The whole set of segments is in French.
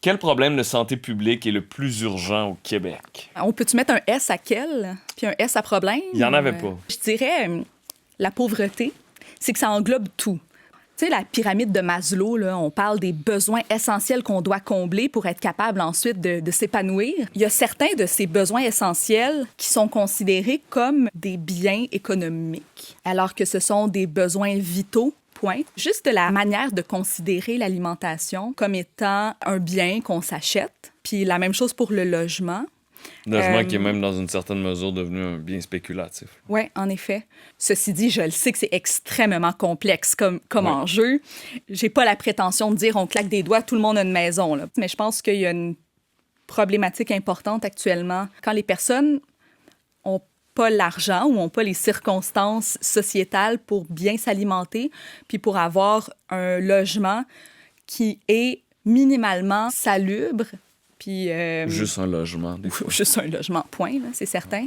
Quel problème de santé publique est le plus urgent au Québec? On peut-tu mettre un S à quel, puis un S à problème? Il n'y en avait pas. Je dirais la pauvreté, c'est que ça englobe tout. Tu sais, la pyramide de Maslow, là, on parle des besoins essentiels qu'on doit combler pour être capable ensuite de s'épanouir. Il y a certains de ces besoins essentiels qui sont considérés comme des biens économiques, alors que ce sont des besoins vitaux. Point. Juste la manière de considérer l'alimentation comme étant un bien qu'on s'achète. Puis la même chose pour le logement. Logement qui est même dans une certaine mesure devenu un bien spéculatif. Oui, en effet. Ceci dit, je le sais que c'est extrêmement complexe comme enjeu. J'ai pas la prétention de dire on claque des doigts, tout le monde a une maison. Là. Mais je pense qu'il y a une problématique importante actuellement. Quand les personnes ont pas l'argent ou n'ont pas les circonstances sociétales pour bien s'alimenter, puis pour avoir un logement qui est minimalement salubre, puis... Juste un logement, des fois. Juste un logement, point, là, c'est certain.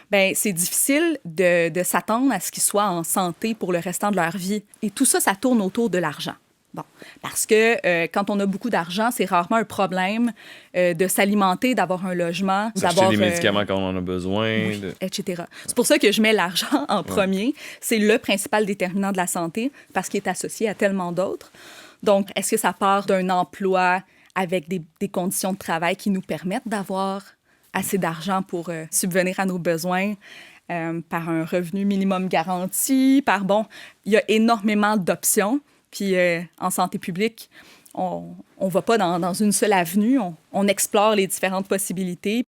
Bien, c'est difficile de s'attendre à ce qu'ils soient en santé pour le restant de leur vie. Et tout ça, ça tourne autour de l'argent. Bon, parce que quand on a beaucoup d'argent, c'est rarement un problème de s'alimenter, d'avoir un logement, d'acheter des médicaments quand on en a besoin. Oui, etc. C'est pour ça que je mets l'argent en premier. C'est le principal déterminant de la santé parce qu'il est associé à tellement d'autres. Donc, est-ce que ça part d'un emploi avec des conditions de travail qui nous permettent d'avoir assez d'argent pour subvenir à nos besoins par un revenu minimum garanti, il y a énormément d'options. Puis en santé publique, on ne va pas dans une seule avenue. On explore les différentes possibilités.